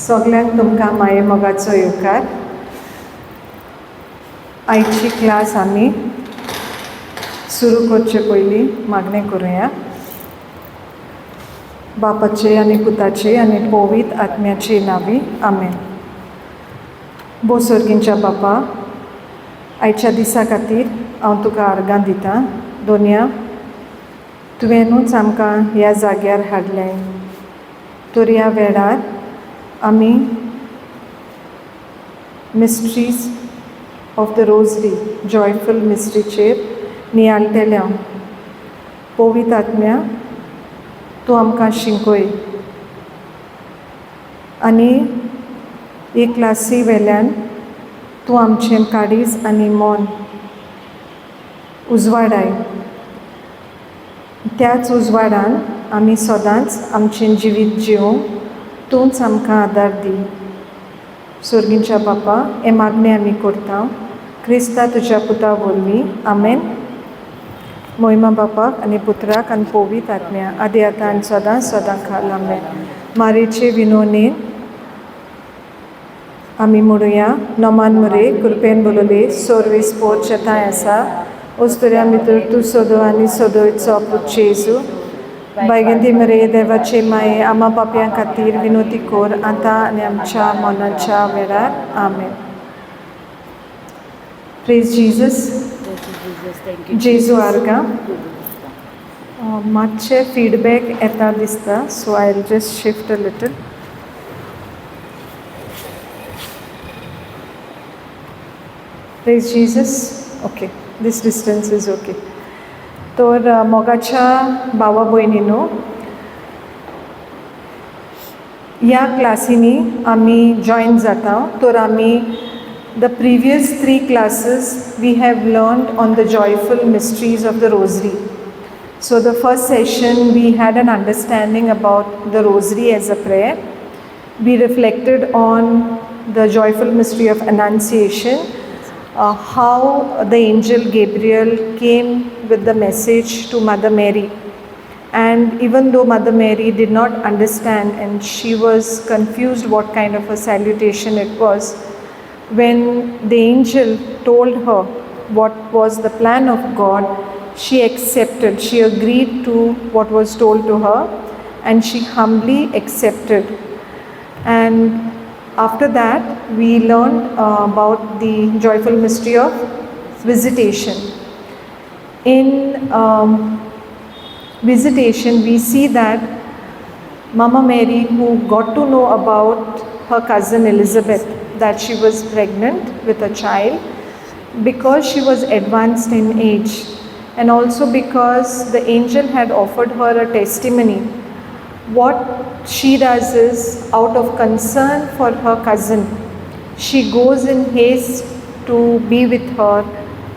सगळ्यांक तुमकां माये मोगाचो येवकार. आयची क्लास आमी सुरू करचे पयलीं मागणें करुया. बापाचे आनी पुताचे आनी पवित्र आत्म्याचे नांवी आमेन. बो सर्गींच्या बापा, आयच्या दिसा खातीर हांव तुका आर्गां दितां. दोनया, तुवेंनूच आमकां ह्या जाग्यार हाडलें. तर ह्या वेळार आमी मिस्ट्रीज ऑफ द रोजरी, जॉयफूल मिस्ट्रीचेर नियाळटले. पवित्र आत्म्या, तूं आमकां शिकय आनी हे क्लासी वेल्यान तूं आमचें काळीज आनी मन उजवाडाय. त्याच उजवाडान आमी सदांच आमचें जिवीत जिवंक तूंच आमकां आदार दी. सर्गींच्या बापा, हे मागणें आमी करता क्रिस्ता तुज्या पुता वरवीं. आमेन. मोहिमा बापाक आनी पुत्राक आनी पवित्र आत्म्या आदी आतां आनी सदां खाल. आमेन. मारेचे विनोनेन आमी म्हणुया. नोमान मरे कृपेन बोलोले सोर्वेस पोर चेताय आसा ओस्तुऱ्या भितर तूं सोदो आनी सोदोयचो पूत जेजू. बैगंती मरे देवाचे माये आमा पापयां खातीर विनोती कोर आतां आनी आमच्या मोनाच्या वेळार. आमेन. Praise Jesus. जेजू आर्गां. मातशे फीडबॅक येता दिसता, so I will just shift a little. Praise Jesus. Okay, this distance is okay. तर मोगाच्या भावा भयणींनो, ह्या क्लासीनी आमी जॉयन जाता. तर आमी the previous 3 classes we have learned on the joyful mysteries of the rosary. So the first session we had an understanding about the rosary as a prayer. We reflected on the joyful mystery of Annunciation, how the angel Gabriel came with the message to Mother Mary. And even though Mother Mary did not understand and she was confused what kind of a salutation it was, when the angel told her what was the plan of God, she accepted, she agreed to what was told to her, and she humbly accepted. And after that, we learned about the joyful mystery of visitation. In visitation, we see that Mama Mary, who got to know about her cousin Elizabeth, that she was pregnant with a child, because she was advanced in age, and also because the angel had offered her a testimony. What she does is, out of concern for her cousin, she goes in haste to be with her,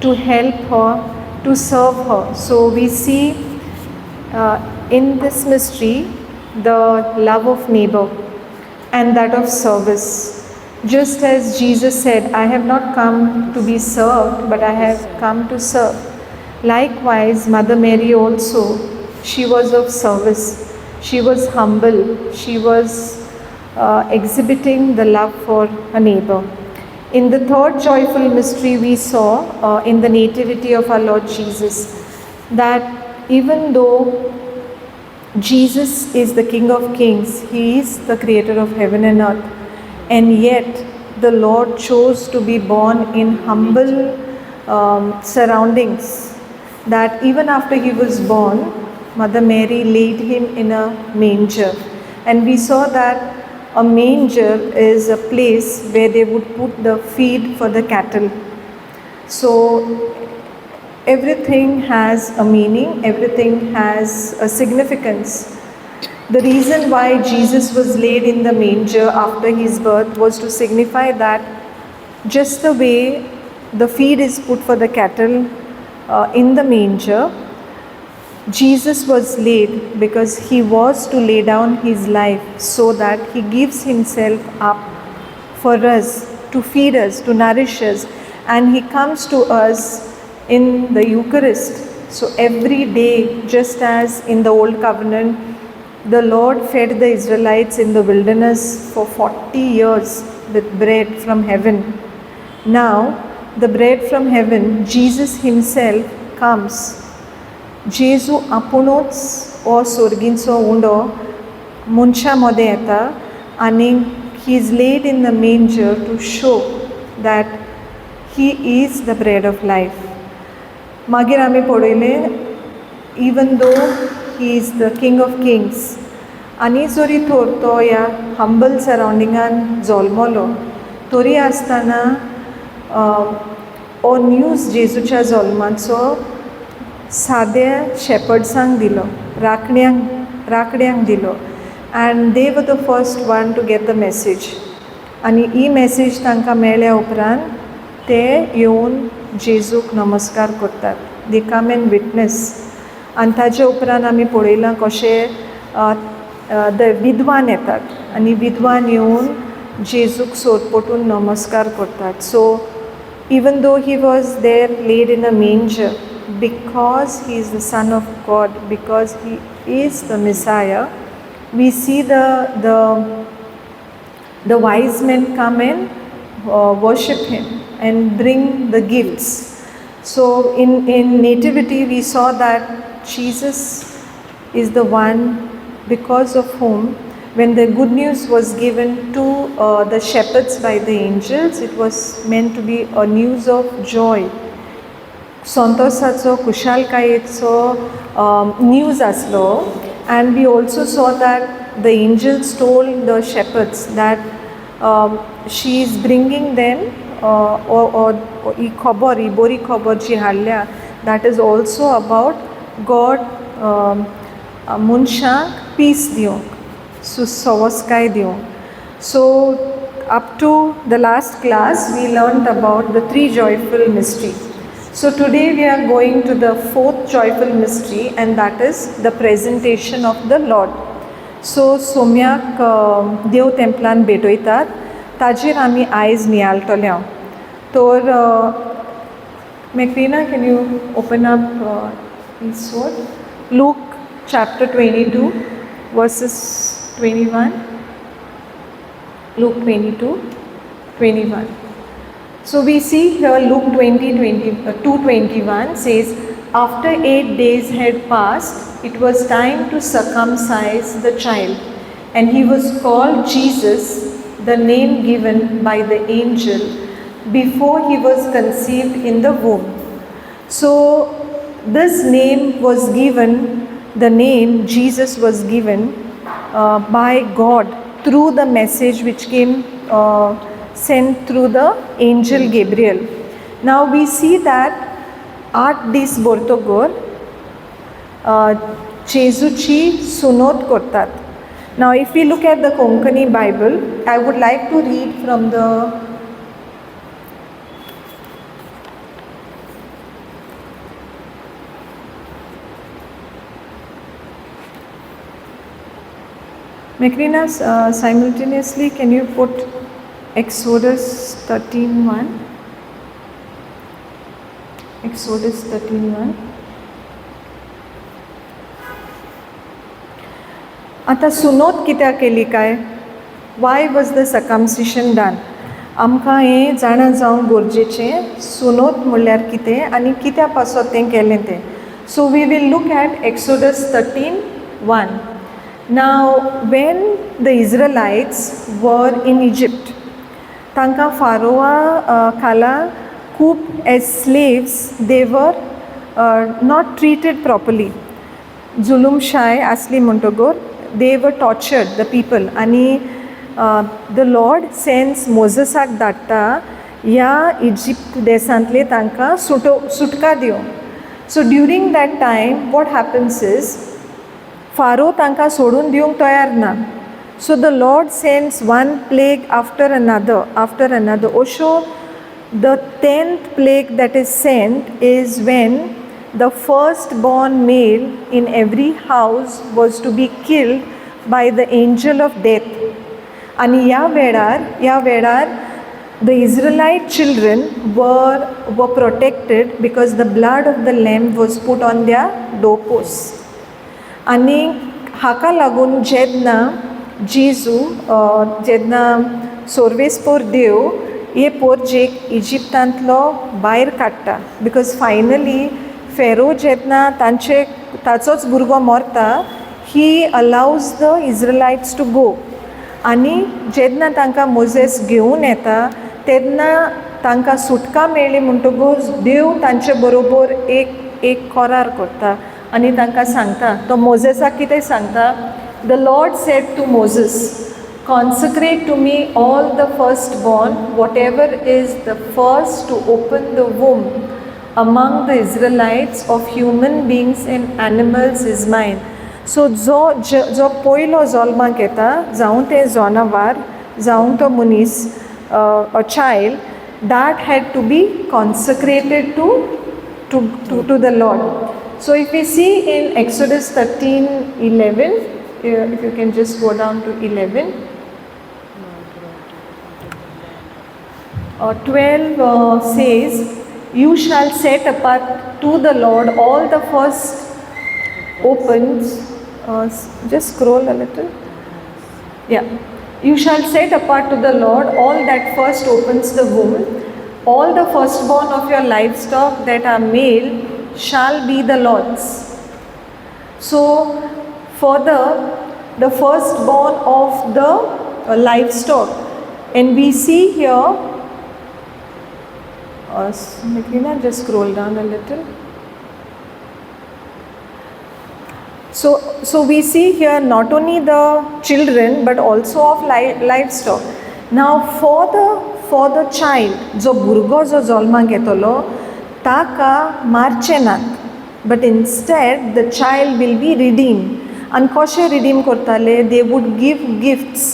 to help her, to serve her. So we see in this mystery the love of neighbor and that of service. Just as Jesus said, I have not come to be served, but I have come to serve. Likewise, Mother Mary also, she was of service. She was humble. She was exhibiting the love for her neighbor. In the third joyful mystery, we saw in the nativity of our Lord Jesus, that even though Jesus is the King of Kings, He is the creator of heaven and earth, and yet the Lord chose to be born in humble surroundings, that even after He was born, Mother Mary laid Him in a manger. And we saw that a manger is a place where they would put the feed for the cattle. So everything has a meaning, everything has a significance. The reason why Jesus was laid in the manger after His birth was to signify that just the way the feed is put for the cattle in the manger, Jesus was laid because He was to lay down His life so that He gives Himself up for us, to feed us, to nourish us, and He comes to us in the Eucharist. So every day, just as in the Old Covenant, The Lord fed the Israelites in the wilderness for 40 years with bread from heaven. Now, the bread from heaven, Jesus himself comes. जेजू आपुणूच हो सोर्गींचो undo मनशा मदें येता आनी he is laid in the manger to show that he is the bread of life. मागीर आमी पळयलें even though he is the king of kings आनी जरी तर तो ह्या हंबल सरावंडिंगान जल्मलो तरी आसतना हो न्यूज जेजूच्या जल्माचो साद्या शेपर्ड्सांक दिलो, राखड्यांक दिलो, and they were the first one to get the message. आनी ही मेसेज तांकां मेळ्ळ्या उपरांत ते येवन जेजूक नमस्कार करतात. दे कम एंड विटनेस. आनी ताचे उपरांत आमी पळयलां कशें द विद्वान येतात आनी विद्वान येवन जेजूक सोरपटून नमस्कार करतात. So even though he was there laid in a manger, because he is the Son of God, because he is the Messiah, we see the wise men come and worship him and bring the gifts. So in nativity we saw that Jesus is the one because of whom when the good news was given to the shepherds by the angels, it was meant to be a news of joy, संतोषाचो खुशालकायेचो news आसलो. And we also saw that the angels told the shepherds that she is bringing them ही खबर, ही बरी खबर जी हाडल्या, that is also about God मनशांक पीस दिवंक, सुसंवस्काय दिवंक. So up to the last class we learned about the 3 joyful mysteries. So today we are going to the 4th joyful mystery, and that is the presentation of the Lord. So सोम्याक देव टेंपलान भेटयतात, ताजेर आमी आयज नियाळटले हांव. तर Macrina, can you open up this word? Look chapter 22 verses 21. Luke 22:21. So we see here Luke 2:21 says, after 8 days had passed, it was time to circumcise the child, and he was called Jesus, the name given by the angel before he was conceived in the womb. So this name was given, the name Jesus was given by God through the message which came sent through the angel Gabriel. Now we see that 8 दीस बर्तोगोर जेजूची सुनोत करतात. Now if we look at the Konkani Bible, I would like to read from the Macrina, simultaneously can you put Exodus 13:1. Exodus 13:1. आता सुनोत कित्याक केली काय? वाय was the सर्कमसिशन done? आमकां हें जाणा जावंक गरजेचें सुनोत म्हणल्यार कितें आनी कित्या पासत तें केलें तें. So we will look at Exodus 13:1. Now when the Israelites were in Egypt, तांकां फारोआ खाला खूब as slaves they were not treated properly. जुलूमशाय आसली म्हणटगोर they were tortured the people, आनी द लॉर्ड सेन्स मोजसाक धाडटा ह्या इजिप्त देशांतले तांकां सुटका दिवंक. So during that time what happens is Pharaoh तांकां सोडून दिवंक तयार ना. So the Lord sends one plague after another. Osho, the 10th plague that is sent is when the firstborn male in every house was to be killed by the angel of death. And ह्या वेळार the Israelite children were protected because the blood of the lamb was put on their doorposts. आणि हाका लागून जेन्ना जेजू जेन्ना सोर्वेस्पोर देव हे पोरजेक इजिप्तांतलो भायर काडटा, because finally फेरो जेन्ना ताचोच भुरगो मरता, ही अलावज द इज्रायलाइट्स टू गो. आनी जेन्ना तांकां मोजेस घेवन येता तेन्ना तांकां सुटका मेळ्ळी म्हणटकूच देव तांचे बरोबर एक करार करता आनी तांकां सांगता, तो मोजेसाक कितें सांगता, the Lord said to Moses, consecrate to me all the firstborn, whatever is the first to open the womb among the Israelites of human beings and animals is mine. So जो पयलो जल्माक येता, जावं तें जनावर जावं तो मनीस, a child, that had to be consecrated to the Lord. So if we see in Exodus 13:11, if you can just go down to 11, 12 says, you shall set apart to the Lord all the first opens, just scroll a little, yeah, you shall set apart to the Lord all that first opens the womb, all the firstborn of your livestock that are male shall be the Lord's. So for the firstborn of the livestock, and we see here, Makrina, just scroll down a little. So we see here not only the children but also of livestock. Now for the child, जो भुरगो जो जल्माक येतलो ताका मारचे नात, but instead the child will be redeemed. And कशें redeem करताले? They would give gifts.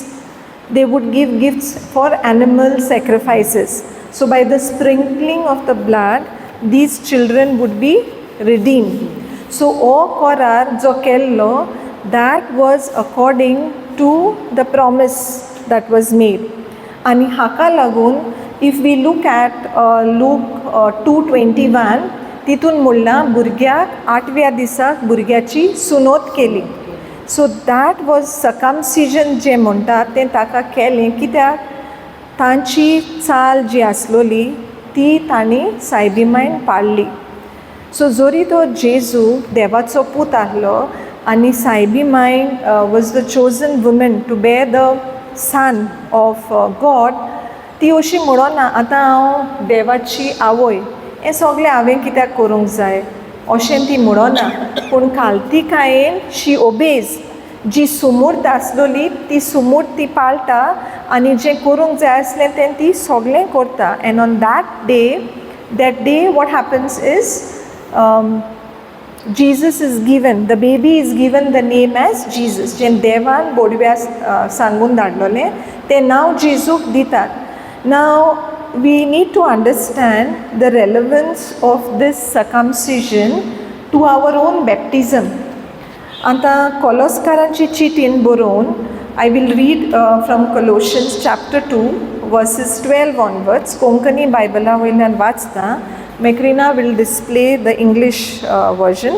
They would give gifts for animal sacrifices. So by the sprinkling of the blood, these children would be redeemed. So o korar jo kello, that was according to the promise that was made. Ani haka lagun, if we look at Luke 2:21, तितून म्हणला भुरग्याक 8व्या दिसाक भुरग्याची सुनोत केली. So that was circumcision जे म्हणटात तें ताका केलें, कित्याक तांची चाल जी आसलोली ती तांणी सायबिमायन पाळली. सो जोरी तो जेजू देवाचो पूत आहलो आनी सायबिमायन was the chosen woman to bear the son of God, ती अशी म्हणना आतां हांव देवाची आवय, हें सगळें हांवें कित्याक करूंक जाय अशें ती म्हणना, पूण काल्तिकायेन शी ओबेज, जी सुमूर्त आसलोली ती सुमूर्त ती पाळटा आनी जें करूंक जाय आसलें तें ती सगळें करता. And on that day what happens is Jesus is given, the baby is given the name as Jesus. जें देवान बोडव्या सांगून धाडलोलें तें नांव जेजूक दितात. Now we need to understand the relevance of this circumcision to our own baptism. आतां कोलोस्कारांची चिटीन बरोवन I will read from Colossians chapter 2 verses 12 onwards. Konkani बायबला वयल्यान वाचता. मेक्रिना will display the English version.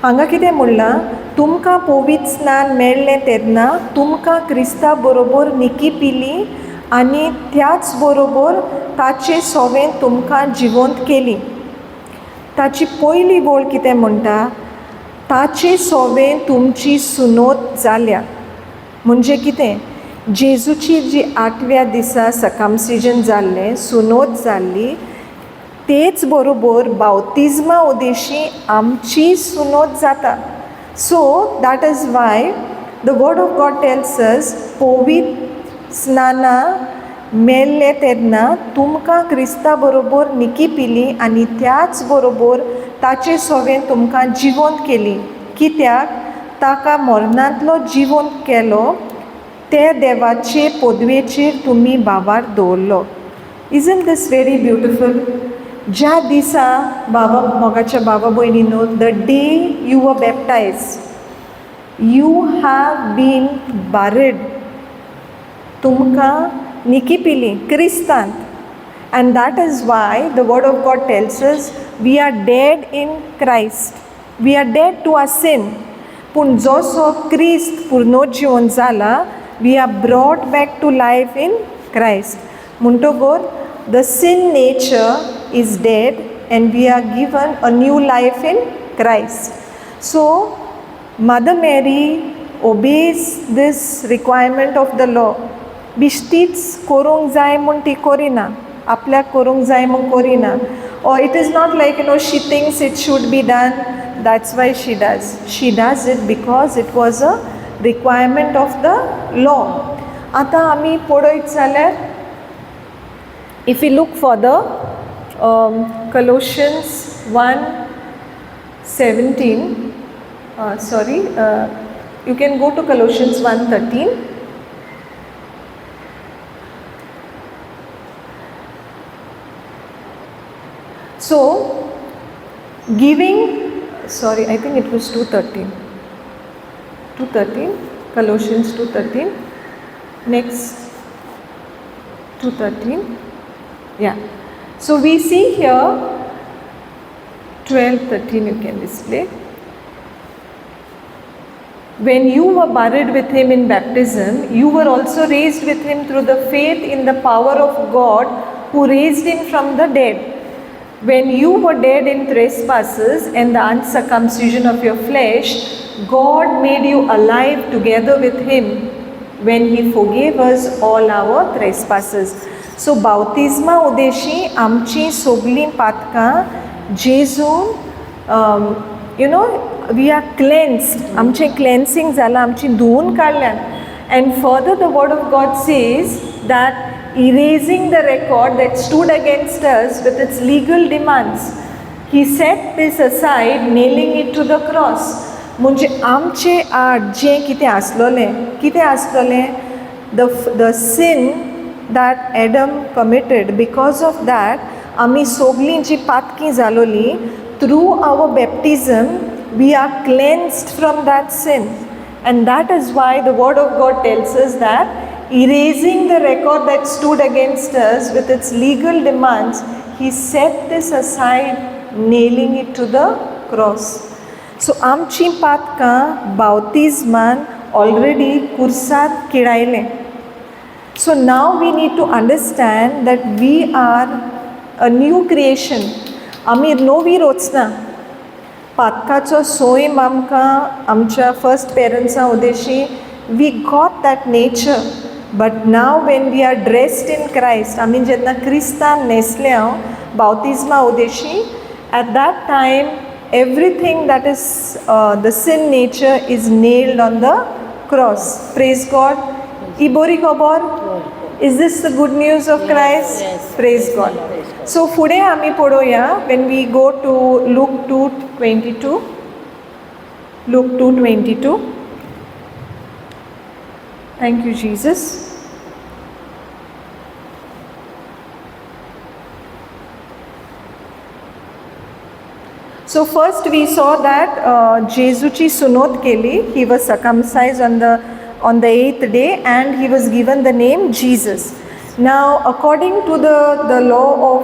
हांगा कितें म्हणलां, तुमकां पवित्र स्नान मेळ्ळें तेन्ना तुमकां क्रिस्ता बरोबर निकी पिली आनी त्याच बरोबर ताचे सोवें तुमकां जिवंत केली. ताची पयली बोळ कितें म्हणटा, ताचे सोवें तुमची सुनोत जाल्या. म्हणजे कितें, जेजूची जी 8व्या दिसा सर्कमसिजन जाल्लें, सुनोत जाल्ली, तेच बरोबर बावतिजमा उदेशी आमची सुनोत जाता. So that is why the word of God tells us, पवित्र स्नाना मेल्ले तेन्ना तुमकां क्रिस्ता बरोबर निकी पिली आनी त्याच बरोबर ताचे सोवें तुमकां जिवंत केली. कित्याक ताका मरणांतलो जिवंत केलो, ते देवाचे पदवेचेर तुमी भावार दवरलो. Isn't this very beautiful? ज्या दिसा बाबा मोगाच्या बाबा भयणीनो, the day you were baptised, you have been buried, तुमकां निकी पिली क्रिस्तांत. And that is why the word of God tells us we are dead in Christ. We are dead to our sin. पूण जसो क्रिस्त पुनरुज्जीवन जाला, we are brought back to life in Christ. म्हणटकूच the sin nature is dead and we are given a new life in Christ. So Mother Mary obeys this requirement of the law. बिश्तीच करूंक जाय म्हूण ती करिना, आपल्याक करूंक जाय म्हूण करिना. Or it is not like, she thinks it should be done, that's why she does. She does it because it was a requirement of the law. आतां आमी पळयत जाल्यार, if we look further, Colossians 1:17, you can go to Colossians 1:13. So, giving, I think it was 2:13, Colossians 2:13, next 2:13, yeah. So we see here 12:13 you can display. When you were buried with him in baptism, you were also raised with him through the faith in the power of God who raised him from the dead. When you were dead in trespasses and the uncircumcision of your flesh, God made you alive together with him when he forgave us all our trespasses. So baptisma udeshi amchi sogli patka Jesun, we are cleansed. Amche cleansing zala, amchi dhuun kadlan. And further the word of God says that erasing the record that stood against us with its legal demands, he set this aside, nailing it to the cross. म्हणजे आमचे आड जे कितें आसलोलें, the sin that Adam committed, because of that आमी सोगलीं जी पातकी जालोली, through our baptism we are cleansed from that sin. And that is why the word of God tells us that erasing the record that stood against us with its legal demands, he set this aside, nailing it to the cross. So आमची पातकां बावतिजमान already कुर्सात किडायलें. So now we need to understand that we are a new creation. आमी नवी रोचना. पातकाचो सोयम आमकां आमच्या first पेरंट्सां उदेशी we got that nature. But now when we are dressed in Christ, आमी जेन्ना क्रिस्तान न्हेसले हांव बावतिजमा Udeshi, at that time everything that is the sin nature is nailed on the cross. Praise God. Hi bori khobor. Is this the good news of Christ? Yes. Praise God. So fude आमी पळोवया, when we go to Luke 2:22. Luke 2:22. Thank you, Jesus. So first we saw that Jesuchi sunot keli, he was circumcised on the 8th day and he was given the name Jesus. Now according to the law of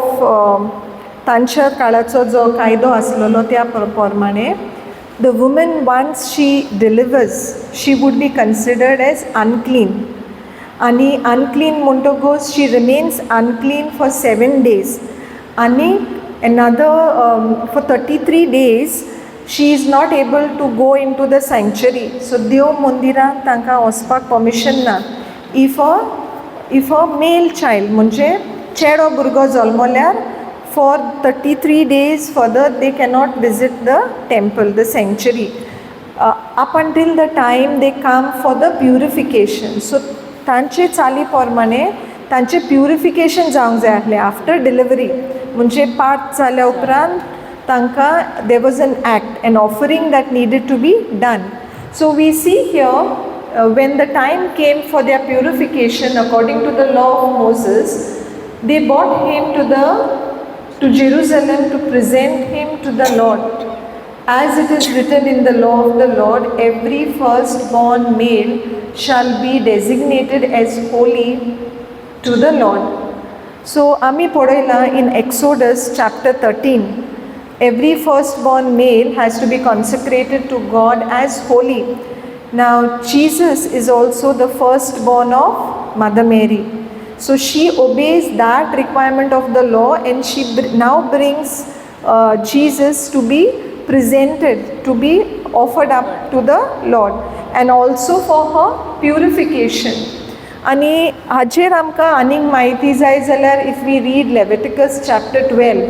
तांच्या काळाचो जो कायदो आसलोलो त्या प्रमाणे, the woman once she delivers, she would be considered as unclean. Ani unclean म्हणटकूच she remains unclean for 7 days. Ani another for 33 days she is not able to go into the sanctuary. So देव मंदिरांत तांकां वचपाक permission ना. If a male child, म्हणजे चेडो भुरगो जल्मल्यार, for 33 days further they cannot visit the temple, the sanctuary, up until the time they come for the purification. So तांचे चाली प्रमाणे तांचे प्युरिफिकेशन जावंक जाय आसलें आफ्टर डिलिव्हरी. म्हणजे पार्ट जाल्या उपरांत तांकां there was an act, an offering that needed to be done. So we see here when the time came for their purification according to the law of Moses, they brought him to Jerusalem to present him to the Lord. As it is written in the law of the Lord, every firstborn male shall be designated as holy to the Lord. So आमी पळयलां in Exodus chapter 13, every firstborn male has to be consecrated to God as holy. Now Jesus is also the firstborn of Mother Mary, so she obeys that requirement of the law, and she now brings Jesus to be presented, to be offered up to the Lord, and also for her purification. आणि हाचेर आमकां आनीक म्हायती जाय जाल्यार if we read Leviticus chapter 12,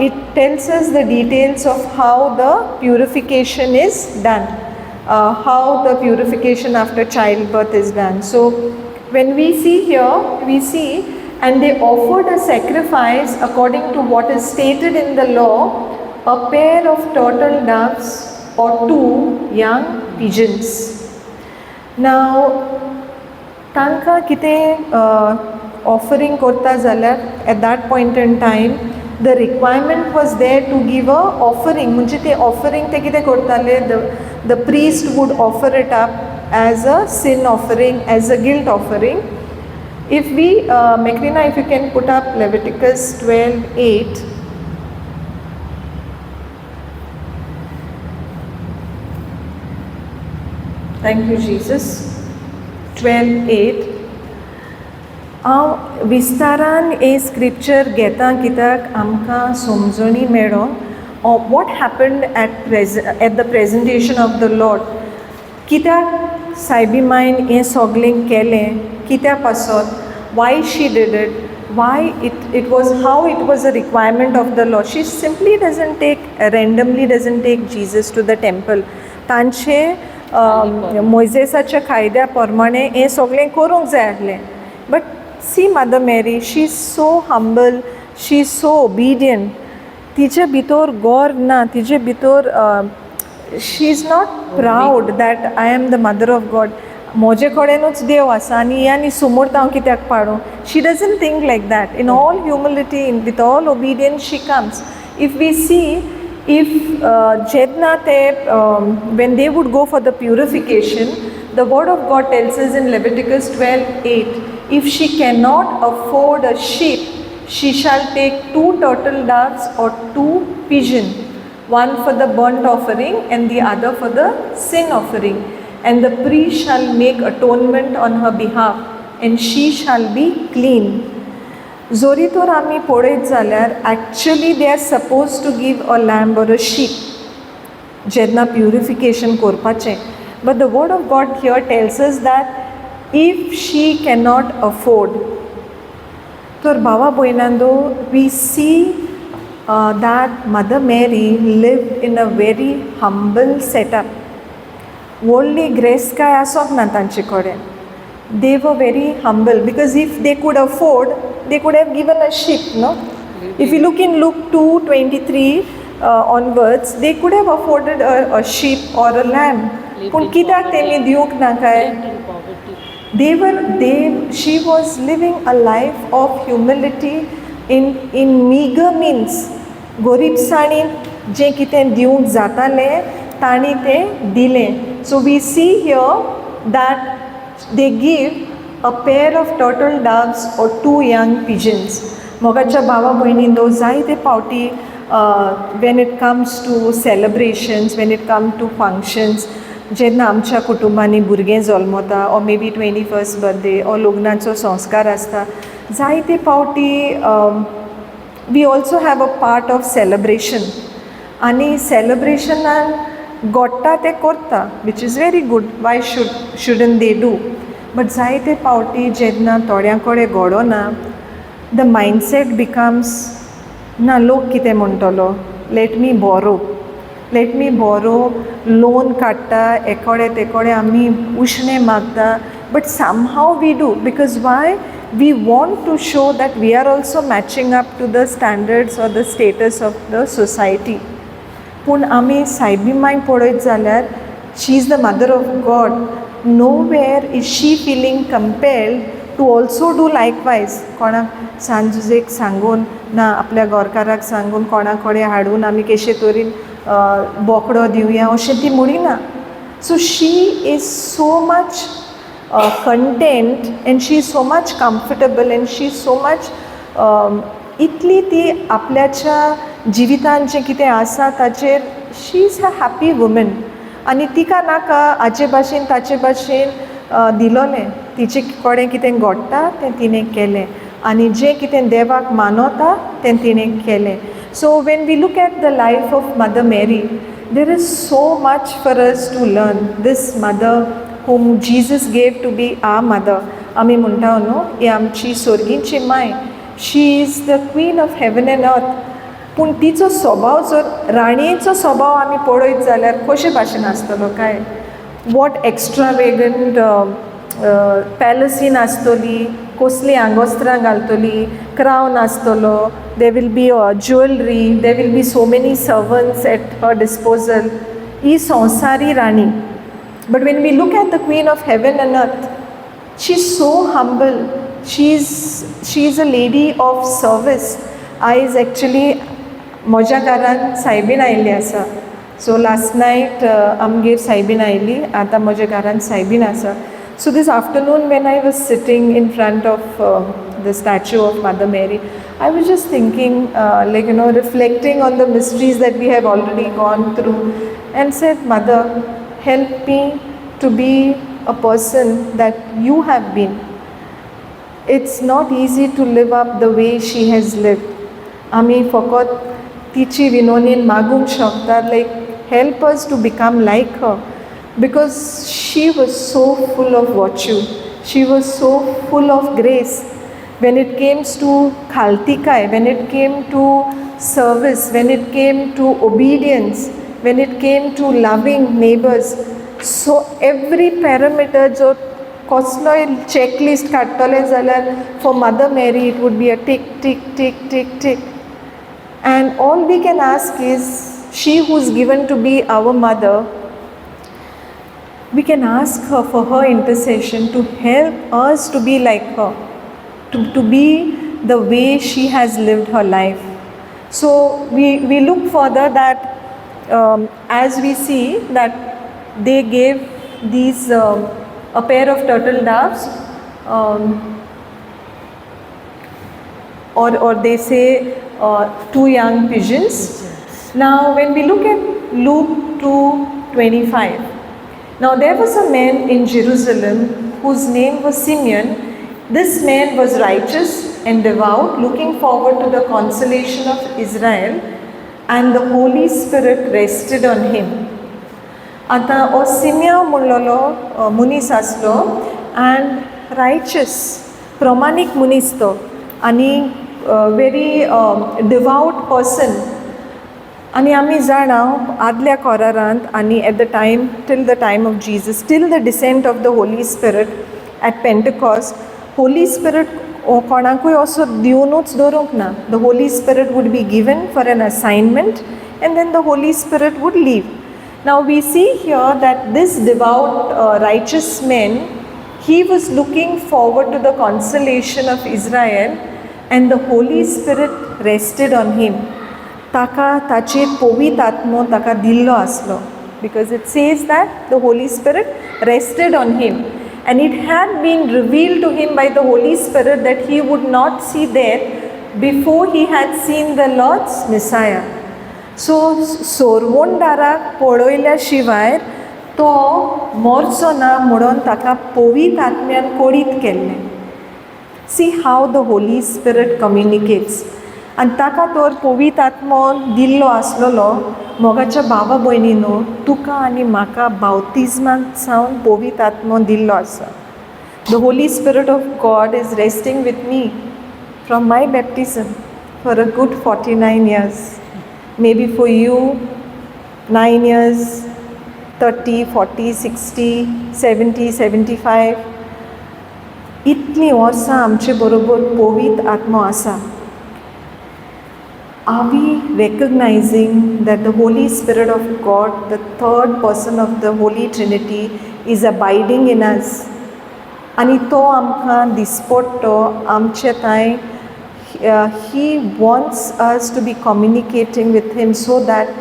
it tells us the details of how the purification is done, how the purification after childbirth is done. So when we see here, we see, and they offered a sacrifice according to what is stated in the law, a pair of turtle doves or 2 young pigeons. Now तांकां कितें offering करता जाल्यार at that point in time the requirement was there to give a offering. म्हणजे ते offering ते कितें करताले, the priest would offer it up as a sin offering, as a guilt offering. If we, Macrina, if you can put up Leviticus 12:8. Thank you, Jesus. 12:8. हांव विस्तारान हे scripture घेता कित्याक आमकां समजणी मेळोंक what happened at the presentation of the Lord. कित्याक सायबीमायन हें सगळें केलें, कित्या पासोन, why she did it, why it was, how it was a requirement of the law. She simply doesn't take randomly doesn't take Jesus to the temple. तांचे मोइजेसाच्या कायद्या प्रमाणे हें सगळें करूंक जाय आसलें. But see Mother Mary, she is so humble, she is so obedient. तिचे भितर गोर ना, तिचे भितर she is not proud that I am the mother of God. म्हजे कडेनूच देव आसा आनी आनी समोर हांव कित्याक पाडूं. She doesn't think like that. In all humility, in with all obedience she comes. If we see, if Jedna when they would go for the purification, the word of God tells us in Leviticus 12:8, if she cannot afford a sheep, she shall take 2 turtle doves or 2 pigeons, one for the burnt offering and the other for the sin offering, and the priest shall make atonement on her behalf, and she shall be clean. जोरी तर आमी पळयत जाल्यार actually they are supposed to give a lamb or a sheep जेन्ना purification करपाचें. But the word of God here tells us that if she cannot afford, तर भावा भयणांदो, we see that mother Mary lived in a very humble setup. व्हडली grace काय आसोंक ना तांचे कडेन. They were very humble, because if they could afford, they could have given a sheep, no? If you look in Luke 2:23 onwards, they could have afforded a sheep or a lamb. Pun kidak temi diuk na kai. She was living a life of humility in meager means. Goribsani je kiten diuk zatale tani te dile. So we see here that they give a pair of turtle doves or 2 young pigeons. मोगाच्या भावा भयणींनो, जायते फावटी when it comes to celebrations, when it comes to functions, जेन्ना आमच्या कुटुंबांनी भुरगें जल्मता, or maybe 21st birthday or लग्नाचो संस्कार आसता, जायते फावटी we also have a part of celebration. आनी सेलिब्रेशनान घडटा ते करता, which is very good. Why shouldn't they do? But जायते फावटी जेन्ना थोड्यां कडेन घडोना, द मायंडसेट बिकम्स, ना लोक कितें म्हणटलो, लेट मी बोरो, लोन काडटा, एकोडे तेकोडे आमी उश्णे मागता. But somehow we do, because why, we want to show that we are also matching up to the standards or the status of the society. पूण आमी सायबीमाय पळयत जाल्यार she is the mother of God. Nowhere is she feeling compelled to also do likewise. कोणाक सांजेक सांगून ना, आपल्या घरकाराक सांगून कोणा कडेन हाडून आमी केशे तरेन बोकडो दिवया अशें ती म्हणिना. So she is so much content and she is so much comfortable and she is so much इतली ती आपल्याच्या जिवितान जें कितें आसा ताचेर she is a happy woman आनी तिका नाका हाचे भाशेन ताचे भाशेन दिलोलें तिचे कडेन कितें घडटा तें तिणें केलें आनी जें कितें देवाक मानोता तें तिणें केलें. So when we look at the life of Mother Mary there is so much for us to learn. This mother whom Jesus gave to be our mother. आमी म्हणटा न्हू ही आमची सोर्गींची माय. She is the queen of heaven and earth. पूण तिचो स्वभाव जर राणयेचो स्वभाव आमी पळयत जाल्यार कशे भाशेन आसतलो काय. वॉट एक्स्ट्रावेगंट पॅलसीन आसतली, कसली आंगोस्त्रां घालतली, क्रावन आसतलो, they will be jewellery, they will be so many servants at her disposal. ही संवसारी राणी. But when we look at the Queen of Heaven and Earth, she's so humble. She's a lady of service. Is actually म्हज्या घरान सायबीण आयिल्ली आसा. So last night आमगेर सायबीण आयिल्ली, आतां म्हज्या घरान सायबीण आसा. So this afternoon when I was sitting in front of the statue of Mother Mary, I was just thinking, reflecting on the mysteries that we have already gone through and said, Mother, help me to be a person that you have been. It's not easy to live up the way she has lived. आमी फकत तिची विनोनीन मागूंक शकता, like help us to become like her, because she was so full of virtue. She was so full of grace. When it came to khaltikai, when it came to service, when it came to obedience, when it came to loving neighbors, so every parameter जो कसलोय checklist काडटले जाल्यार for Mother Mary it would be a tick, tick, tick, tick, tick. And all we can ask is, she who's given to be our mother, we can ask her for her intercession to help us to be like her, to be the way she has lived her life. So we look further that as we see that they gave these a pair of turtle doves, or they say 2 young pigeons. Now when we look at Luke 2:25, now there was a man in Jerusalem whose name was Simeon. This man was righteous and devout, looking forward to the consolation of Israel, and the Holy Spirit rested on him. आतां हो सिमिया म्हणलोलो मनीस आसलो, and righteous, प्रमाणीक मनीस तो, आनी very devout person. आनी आमी जाणा आदल्या कोरारांत आनी at the time till the time of Jesus, till the descent of the Holy Spirit at Pentecost, Holy Spirit कोणाकूय असो दिवनूच दवरूंक ना. The Holy Spirit would be given for an assignment and then the Holy Spirit would leave. Now we see here that this devout righteous man, he was looking forward to the consolation of Israel, and the Holy Spirit rested on him. ताका ताचेर पवित्र आत्मो ताका दिल्लो आसलो, because it says that the Holy Spirit rested on him, and it had been revealed to him by the Holy Spirit that he would not see death before he had seen the Lord's Messiah. So सोरवोंडाराक पळयल्या शिवाय तो मरचो ना म्हणून ताका पवित्र आत्म्यान कोडीत केल्लें. See how the Holy Spirit communicates. आनी ताका तर पवित्र आत्मो दिल्लो आसलोलो. मोगाच्या भावा भयणीनो, तुका आनी म्हाका बावतिजमान सावन पवित्र आत्मो दिल्लो आसा. The Holy Spirit of God is resting with me from my baptism for a good 49 years. Maybe for you 9 years, 30, 40, 60, 70, 75. इतलीं वर्सां आमचे बरोबर पवित्र आत्मो आसा. Are we recognizing that the Holy Spirit of God, the third person of the Holy Trinity, is abiding in us? आनी तो आमकां दिसपट्टो आमचे थंय. He wants us to be communicating with him so that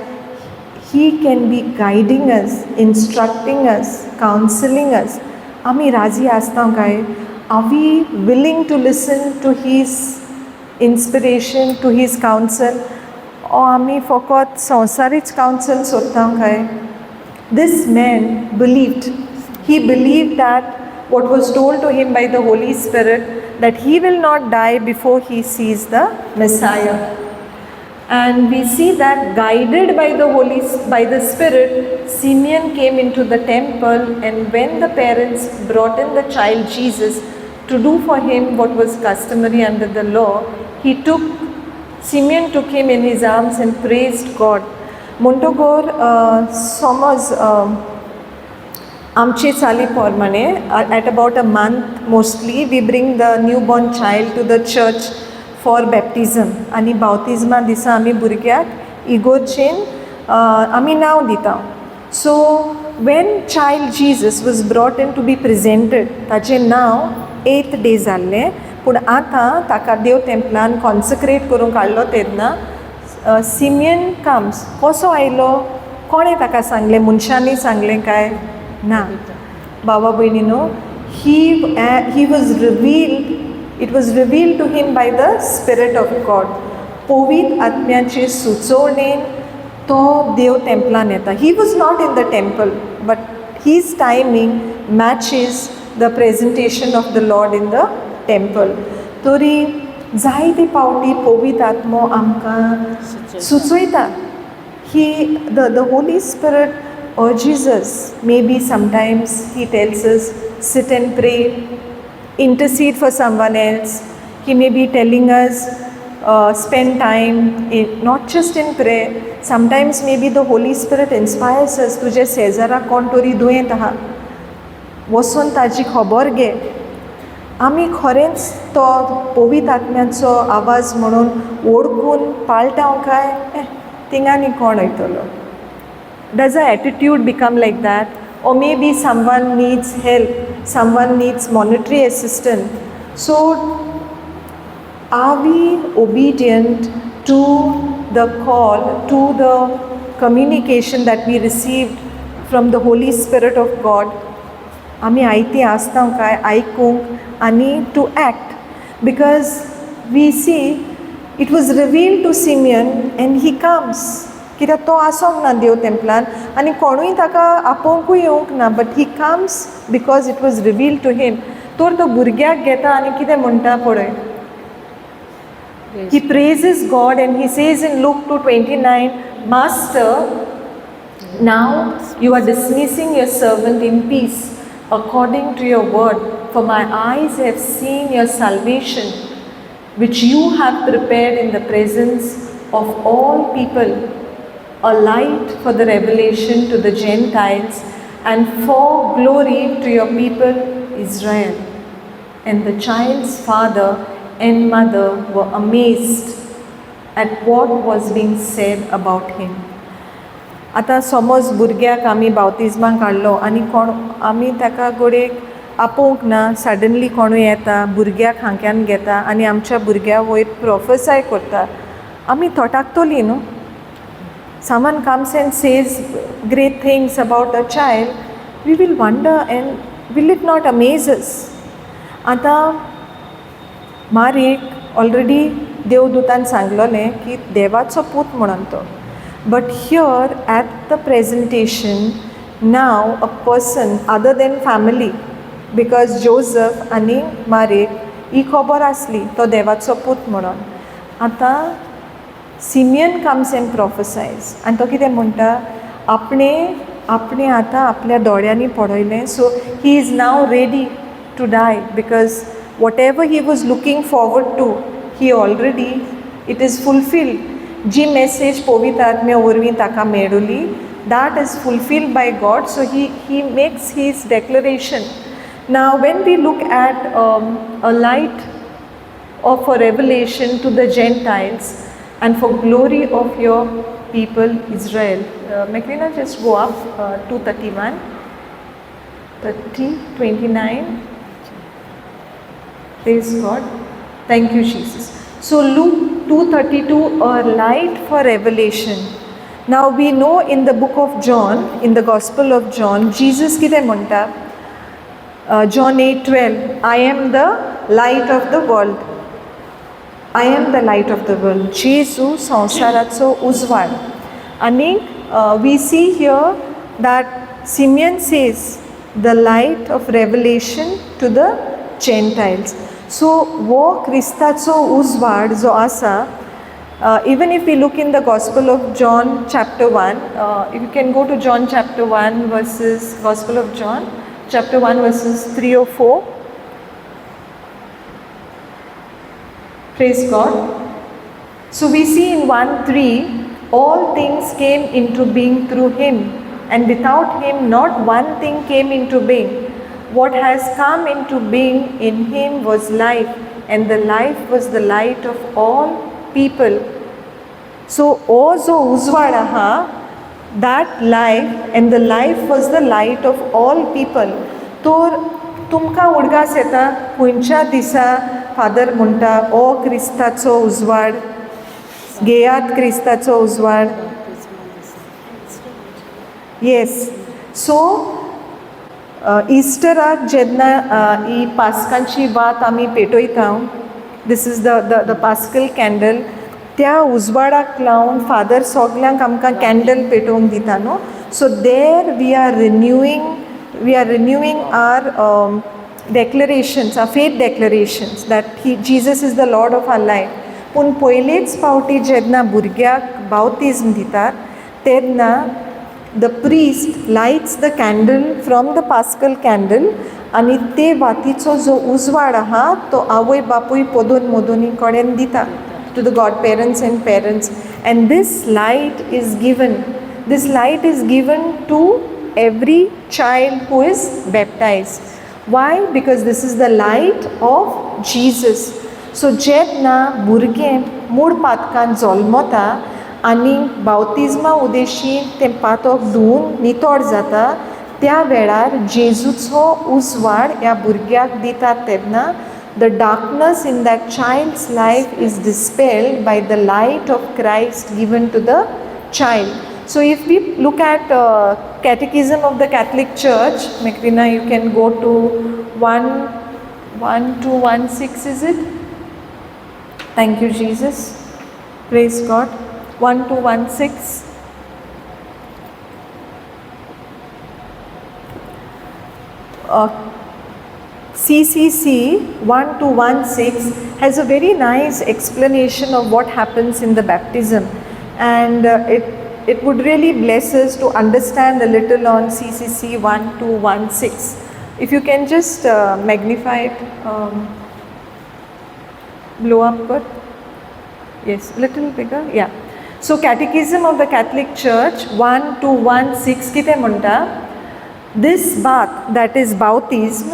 he can be guiding us, instructing us, counseling us. आमी राजी आसता काय? Are we willing to listen to his inspiration, to his counsel, ओ आमी फकत संवसारीच कावन्सील सोदता काय? This man believed. He believed that what was told to him by the Holy Spirit, that he will not die before he sees the Messiah. And we see that guided by the Spirit, Simeon came into the temple, and when the parents brought in the child Jesus to do for him what was customary under the law, Simeon took him in his arms and praised God. Montogor समज आमची चाली पोरमाणे at about a month mostly we bring the newborn child to the church for baptism आणि बावतिजमा दिसा आमी भुरग्याक इगोर्जेन आमी नांव दिता. So when child Jesus was brought in to be presented, ताचें नांव 8th day जाल्लें, पूण आतां ताका देव टेंपलान कॉन्सक्रेट करून काडलो तेन्ना सिमियन कम्स. कसो आयलो? कोणें ताका सांगलें? मनशांनी सांगलें काय? ना. बाबा भयणीनो, he was revealed, it was revealed to him by the Spirit of God. पवित्र आत्म्याचे सुचोवणेन तो देव टेंपलान येता. He was not in the temple, but his timing matches the presentation of the Lord in the temple. तरी जायते पावटी पवित्र आत्मो आमकां सुचयता. The Holy Spirit urges us. Maybe sometimes he tells us, sit and pray, intercede for someone else. He may be telling us, spend time not just in prayer. Sometimes maybe the Holy Spirit inspires us. तुजे शेजाराक कोण तरी दुयेंत आहा, वचून ताजी खबर घे. आमी खरेंच तो पवित्र आत्म्याचो आवाज म्हणून ओळखून पाळटाव काय? थिंगांनी कोण वयतलो? Does our attitude become like that? Or maybe someone needs help, someone needs monetary assistance. So are we obedient to the call, to the communication that we received from the Holy Spirit of God? आमी आयती आसता काय आयकूंक आनी to act? Because we see it was revealed to Simeon and he comes. कित्याक तो आसोंक ना देव टेंपलान आनी कोणूय ताका आपोवंकूय येवंक ना, but he comes because it was revealed to him. तर तो भुरग्याक घेता आनी कितें म्हणटा पळय, he praises God and he says in Luke 2:29, master, now you are dismissing your servant in peace according to your word, for my eyes have seen your salvation, which you have prepared in the presence of all people, a light for the revelation to the Gentiles and for glory to your people Israel. And the child's father and mother were amazed at what was being said about him. आतां समज भुरग्याक आमी बावतिजमाक काडलो आनी कोण आमी ताका गोडेक आपोवंक ना, सडनली कोणूय येता भुरग्याक हांक्यान घेता आनी आमच्या भुरग्या वयर प्रोफेसाय करता, आमी थोटाकतोली न्हू? Someone comes and says great things about a child, we will wonder, and will it not amaze us? आतां मारेक ऑलरेडी देवदूतान सांगलोलें की देवाचो पूत म्हणून तो. But here at the presentation, now a person other than family, because Joseph आणि मारेक ही खबर आसली तो देवाचो पूत म्हणून. आतां सिमियन कम्स एंड प्रोफेसायज आनी तो कितें म्हणटा, आपणे आतां आपल्या दोळ्यांनी पळयलें, so he is now ready to die, because whatever he was looking forward to, he already it is fulfilled. जी मेसेज पवित्र आत्म्या वरवीं ताका मेळ्ळी, that is fulfilled by God. So he makes his declaration. Now when we look at a light of a revelation to the Gentiles and for glory of your people Israel. Macrina, just go up 231, 30, 29. Praise God. Thank you, Jesus. So Luke 2:32, a light for revelation. Now we know in the book of John, in the Gospel of John, Jesus कितें म्हणटा? John 8:12, I am the light of the world. I am the light of the world. Jesu संसाराचो उजवाड. And we see here that Simeon says the light of revelation to the Gentiles. So wo Kristaचो उजवाड जो आसा, even if we look in the Gospel of John chapter 1, if you can go to John chapter 1 verses, Gospel of John chapter 1 verses 3 or 4. Praise God. So we see in 1:3, all things came into being through him, and without him not one thing came into being. What has come into being in him was life, and the life was the light of all people. So, o jo uzwad aha, that life, and the life was the light of all people. तर तुमकां उडगास येता खंयच्या दिसा father म्हणटा ओ क्रिस्ताचो उजवाड, घेयात क्रिस्ताचो उजवाड. Yes. सो इस्टराक जेन्ना ही पास्कांची वात आमी पेटयता, this is the paschal candle, त्या उजवाडाक लावन फादर सगल्यांक आमकां कॅन्डल पेटोवंक दिता न्हू. So there we are renewing our declarations, our faith declarations, that Jesus is the Lord of our life. पूण पयलेच फावटी जेन्ना भुरग्याक बावतिजम दितात तेन्ना the priest lights the candle from the paschal candle, आनी ते वातीचो जो उजवाड आहा तो आवय बापूय पोदून मोदोनी कडेन दिता to the godparents and parents. And this light is given to every child who is baptized. Why? Because this is the light of Jesus. So जेन्ना भुरगें मूड पातकान जल्मता आनी बावतिजमा उदेशी तें पातक धुवन नितोड जाता, त्या वेळार जेजूचो उजवाड ह्या भुरग्याक दितात तेन्ना the darkness in that child's life is dispelled by the light of Christ given to the child. So if we look at Catechism of the Catholic Church, Macrina, you can go to 1:2:16, is it? Thank you, Jesus. Praise God. 1:2:16. CCC 1:2:16 has a very nice explanation of what happens in the baptism, and it would really bless us to understand a little on CCC 1:2:16. If you can just magnify it, blow up good. Yes, little bigger. Yeah. So Catechism of the Catholic Church 1:2:16 kite munta, this bath, that is baptism,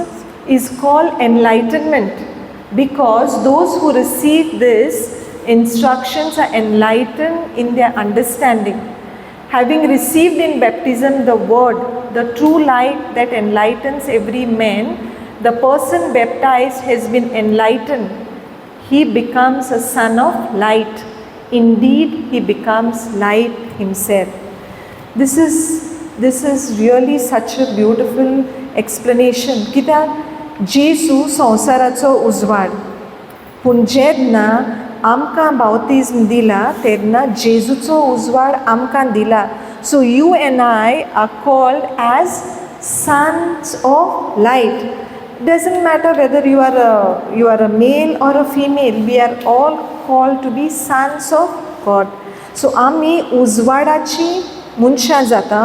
is called enlightenment, because those who receive this instructions are enlightened in their understanding. Having received in baptism the word, the true light that enlightens every man, the person baptized has been enlightened. He becomes a son of light. Indeed, he becomes light himself. This is really such a beautiful explanation. कित्याक जेजू संसाराचो उजवाड, पूण जेन्ना आमकां बावतिजम दिला तेन्ना जेजूचो उजवाड आमकां दिला. So you and I are called as sons of light. Doesn't matter whether you are a male or a female, we are all called to be sons of God. So आमी उजवाडाची मनशां जाता,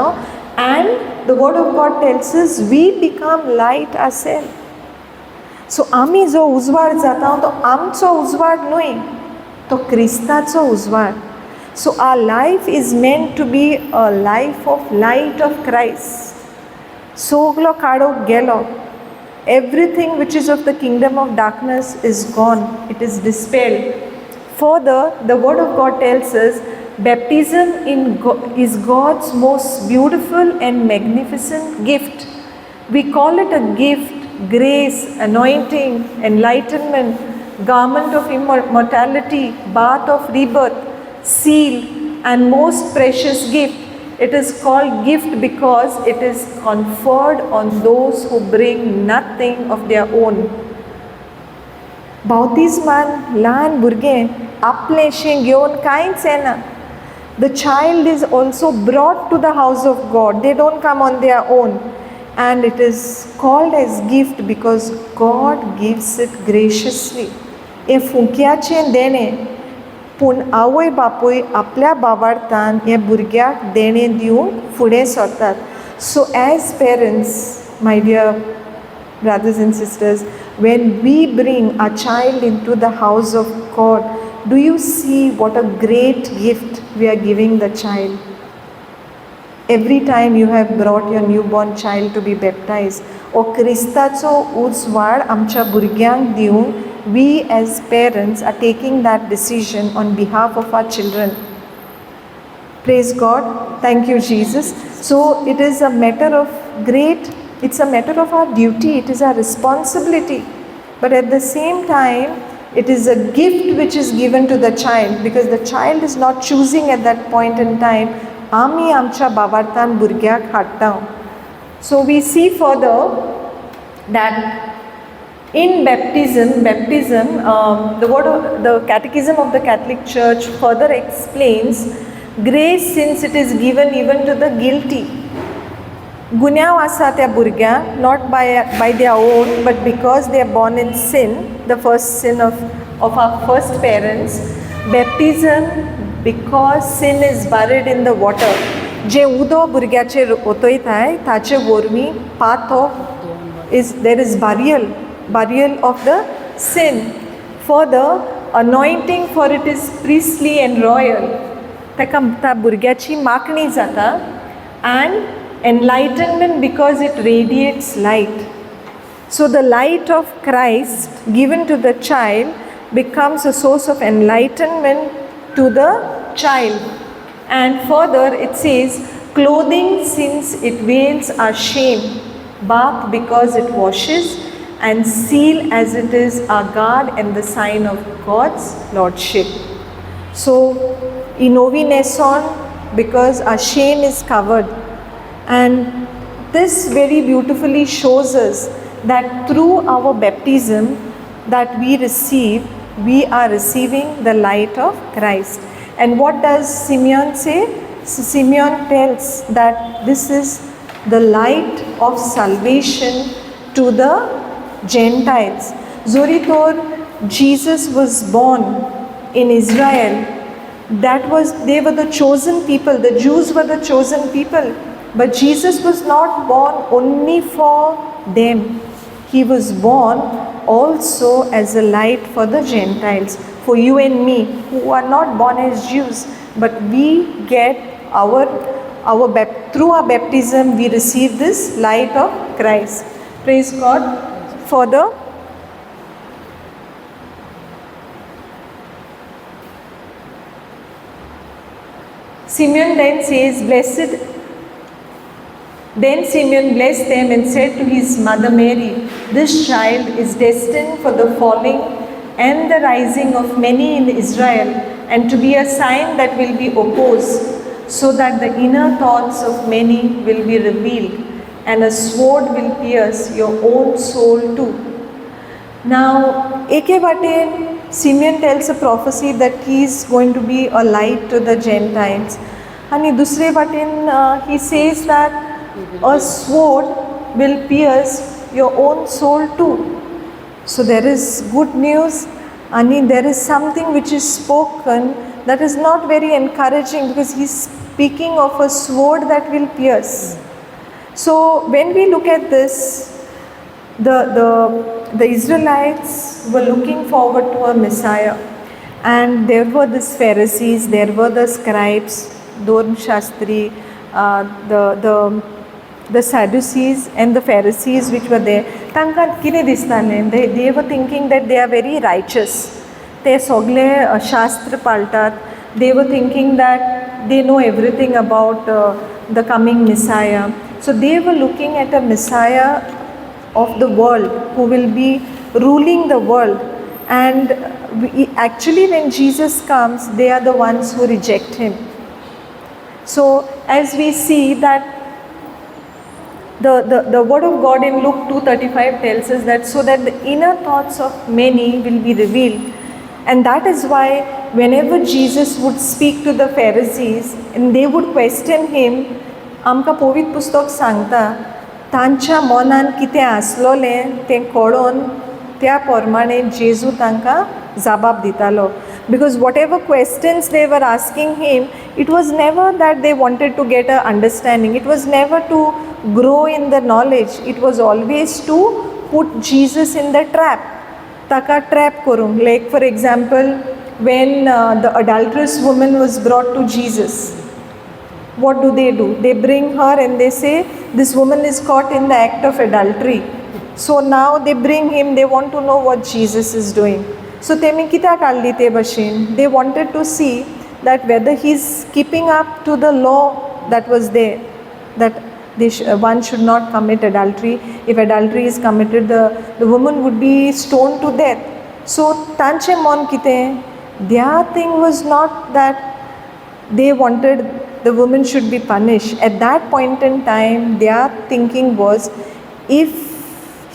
and the word of God tells us we become light ourselves. So आमी जो उजवाड जाता तो आमचो उजवाड न्हय, तो क्रिस्ताचो उजवाड. So our life is meant to be a life of light of Christ. Soglo काडोक गेलो. Everything which is of the kingdom of darkness is gone. It is dispelled. Further, the word of God tells us baptism is God's most beautiful and magnificent gift. We call it a gift, grace, anointing, enlightenment, garment of immortality, bath of rebirth, seal, and most precious gift. It is called gift because it is conferred on those who bring nothing of their own. बावतिजमान ल्हान भुरगें आपलेशें घेवन कांयच येना. The child is also brought to the house of God. They don't come on their own. And it is called as gift because God gives it graciously. हे फुंक्याचें देणें, पूण आवय बापूय आपल्या बाबार्थान हे भुरग्याक देणें दिवंक फुडें सरतात. So as parents, my dear brothers and sisters, when we bring a child into the house of God, do you see what a great gift we are giving the child? Every time you have brought your newborn child to be baptized, o Kristaचो उजवाड आमच्या भुरग्यांक दिवंक, we as parents are taking that decision on behalf of our children. Praise God. Thank you, Jesus. So it is a matter of it's a matter of our duty, it is our responsibility. But at the same time, it is a gift which is given to the child because the child is not choosing at that point in time. आमी आमच्या बाबार्थान भुरग्याक हाडटा. So we see further that in baptism, the Catechism of the Catholic Church further explains grace since it is given even to the guilty. गुन्यांव आसा त्या भुरग्यांक, not by their own, but because they are born in sin, the first sin of our first parents. Baptism, because sin is buried in the water. जे उदो भुरग्याचेर ओतयताय ताचे वरवीं path of there is burial of the sin. Further, anointing for it is priestly and royal. ताका त्या भुरग्याची माखणी जाता. And enlightenment because it radiates light. So the light of Christ given to the child becomes a source of enlightenment to the child. And further it says, clothing since it veils our shame, bath because it washes, and seal as it is our guard and the sign of God's lordship. So inovineson because our shame is covered. And this very beautifully shows us that through our baptism that we receive, we are receiving the light of Christ. And what does Simeon say? So Simeon tells that this is the light of salvation to the Gentiles. Zoritor, Jesus was born in Israel. They were the chosen people. The Jews were the chosen people. But Jesus was not born only for them. He was born also as a light for the Gentiles, for you and me, who are not born as Jews, but we get through our baptism, we receive this light of Christ. Praise God. Further, Simeon then says, Then Simeon blessed them and said to his mother Mary, this child is destined for the falling and the rising of many in Israel, and to be a sign that will be opposed, so that the inner thoughts of many will be revealed, and a sword will pierce your own soul too. Now, eke vaten Simeon tells a prophecy that he is going to be a light to the Gentiles. And dusre vaten he says that a sword will pierce your own soul too. So there is good news, and there is something which is spoken that is not very encouraging because he is speaking of a sword that will pierce. So when we look at this, the Israelites were looking forward to a Messiah, and there were these Pharisees, there were the scribes, Dorm Shastri, the Sadducees and the Pharisees which were there. तांकां कितें दिसतालें? They were thinking that they are very righteous. ते सगळे शास्त्र पाळटात. They were thinking that they know everything about the coming Messiah. So they were looking at a Messiah of the world who will be ruling the world. And actually when Jesus comes, they are the ones who reject him. So as we see that The word of God in Luke 2:35 tells us that so that the inner thoughts of many will be revealed. And that is why whenever Jesus would speak to the Pharisees and they would question him, आमकां पवित्र पुस्तक सांगता तांच्या मनान कितें आसलोलें तें कळोवन त्या प्रमाणे जेजू तांकां जबाब दितालो. Because whatever questions they were asking him, it was never that they wanted to get an understanding. It was never to grow in the knowledge. It was always to put Jesus in the trap. Taka trap korung. Like for example, when the adulterous woman was brought to Jesus, what do? They bring her and they say, this woman is caught in the act of adultery. So now they bring him, they want to know what Jesus is doing. So तेमी कित्याक हाडली ते भशेन? They wanted to see that whether he's keeping up to the law that was there, that one should not commit adultery. If adultery is committed, the woman would be stoned to death. So तांचे मन कितें? Their thing was not that they wanted the woman should be punished. At that point in time, their thinking was, if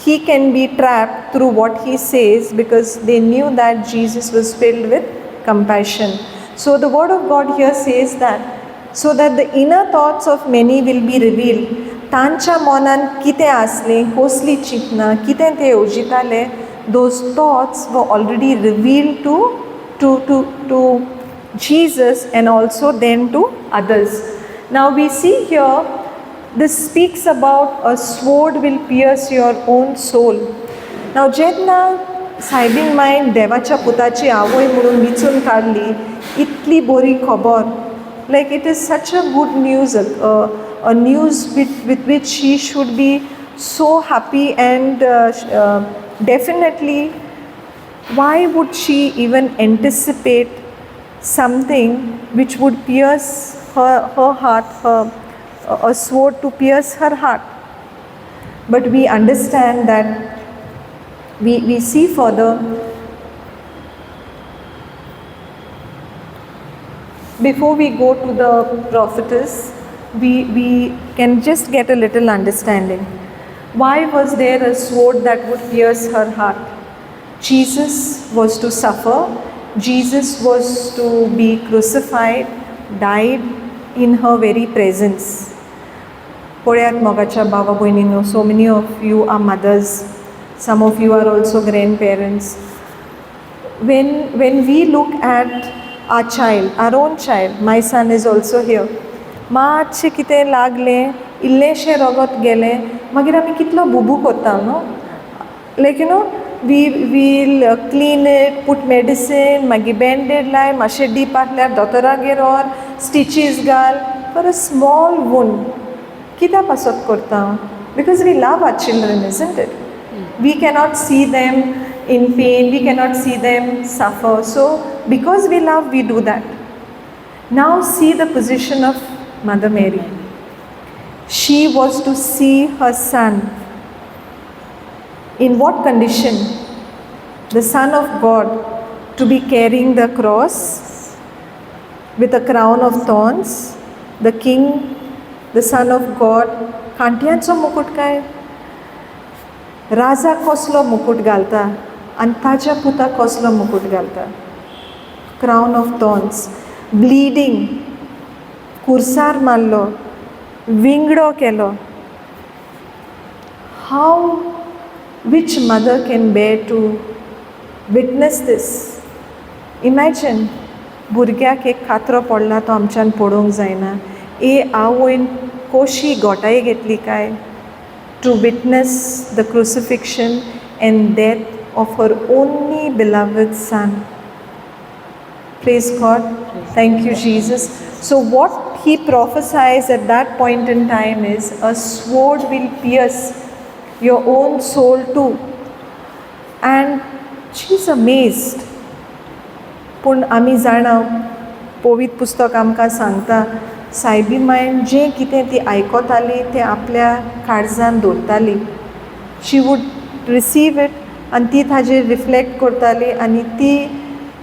he can be trapped through what he says, because they knew that Jesus was filled with compassion. So the word of God here says that so that the inner thoughts of many will be revealed. तांच्या मनान कितें आसलें, कसली चिंतना, कितें ते येवजिताले, those thoughts were already revealed to Jesus and also then to others. Now we see here, this speaks about a sword will pierce your own soul. Now जेन्ना soybean मायन देवाच्या पुताची आवय म्हणून विचून काडली, इतली बरी खबर, like it is such a good news, a news with which she should be so happy, and definitely why would she even anticipate something which would pierce her heart, a sword to pierce her heart? But we understand that we see further. Before we go to the prophetess, we can just get a little understanding. Why was there a sword that would pierce her heart? Jesus was to suffer. Jesus was to be crucified, died in her very presence. पळयात मोगाच्या भावा भयणींनो, so many of you are mothers, some of you are also grandparents. When we look at our child, our own child, my son is also here, मातशें कितें लागलें, इल्लेशें रगत गेलें, मागीर आमी कितलो बुबू कोत्ता न्हू, like you know, we'll clean it, put medicine, मागीर band-aid लाय, मातशें डीप आसल्यार दोतोरागेर व्हर, stitches घाल, for a small wound. कित्या पासत करता? Because we love our children, isn't it? We cannot see them in pain, we cannot see them suffer. So because we love, we do that. Now see the position of Mother Mary. She was to see her son. In what condition? The Son of God to be carrying the cross with a crown of thorns. The King, the Son of God, कांट्यांचो मुकुट काय? राजा कसलो मुकुट घालता आनी ताच्या पुताक कसलो मुकुट घालता? क्राउन ऑफ थॉर्न्स, ब्लिडींग, कुर्सार मारलो, विंगडो केलो. How, which mother can bear to witness this? Imagine, भुरग्याक एक खात्रो पडला तो आमच्यान पडोवंक जायना. आवयन कशी घोटाय घेतली काय? To witness the crucifixion and death of her only beloved son. Praise God. Thank you, Jesus. So what he prophesies at that point in time is a sword will pierce your own soul too. And she's amazed. पूण आमी जाणा, पवित्र पुस्तक आमकां सांगता, सायबी मायन जें कितें ती आयकोताली तें आपल्या काळजान दवरताली. शी वूड रिसीव इट आनी ती ताजेर रिफ्लेक्ट करताली आनी ती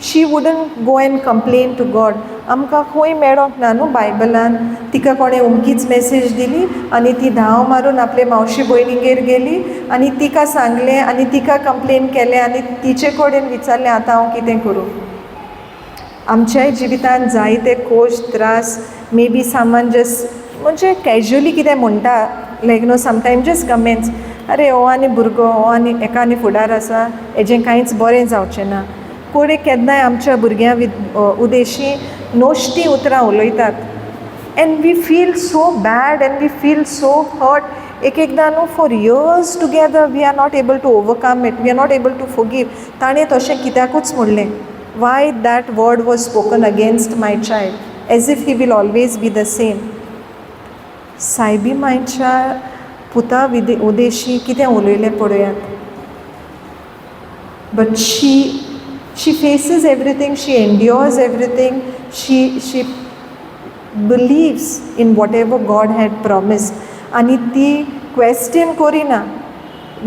she wouldn't go and complain to God. आमकां खंय मेळोंक ना न्हू बायबलान तिका कोणें उमकीच मेसेज दिली आनी ती धांव मारून आपले मावशी भयणीगेर गेली आनी तिका सांगलें आनी तिका कंप्लेन केलें आनी तिचे कडेन विचारलें आतां हांव कितें करूं. आमच्याय जिवितांत जायते कोश्ट त्रास मे बी सामान जस्ट म्हणजे कॅज्युअली कितें म्हणटा लायक नो समटायम जस्ट कमेंट्स अरे हो आनी भुरगो हो आनी एका आनी फुडार आसा हेजें कांयच बरें जावचें ना. कोणी केन्नाय आमच्या भुरग्यां उदेशी नोश्ती उतरां उलयतात and we feel so bad and we feel so hurt. एक एकदां न्हू for years together we are not able to overcome it, we are not able to forgive. ताणें तशें कित्याकूच म्हणलें. Why that word was spoken against my child, as if he will always be the same. सायबी मायच्या पुता उदेशी कितें उलयलें पळयात. But she faces everything, she endures everything, she believes in whatever God had promised. आनी ती question Kareena.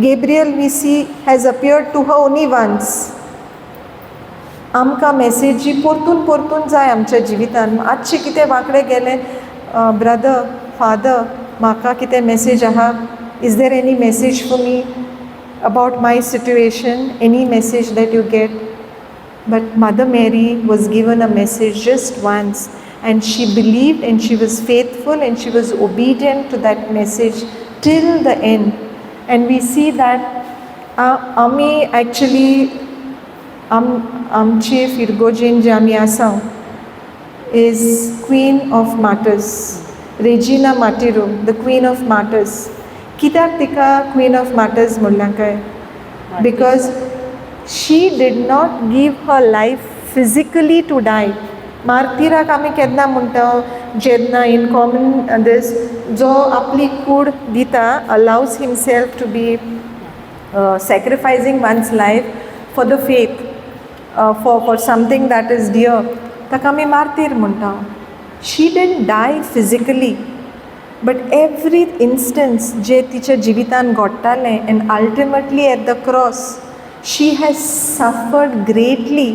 Gabriel we see has appeared to her only once. आमकां मेसेजी परतून जाय आमच्या जिवितान. आजचें कितें वांकडें गेलें ब्रदर फादर म्हाका कितें मेसेज आहा, is there any message for me about my situation, any message that you get. But Mother Mary was given a message just once and she believed and she was faithful and she was obedient to that message till the end. And we see that आमी actually आमची फिरगोजीन जी आमी आसा is queen of martyrs, रेजिना मार्टिरो, the queen of martyrs. कित्याक तिका क्वीन ऑफ मार्टर्स म्हणलां काय? Because she did not give her life physically to die. मार्तिराक आमी केन्ना म्हणटा जेन्ना इन कॉमन दीस जो आपली कूड दिता always himself to be sacrificing one's life for the faith, for something that is dear, ताका आमी मार्तीर म्हणटा. She didn't die physically but every instance जे तिच्या जिवितान घडटालें and ultimately at the cross she has suffered greatly.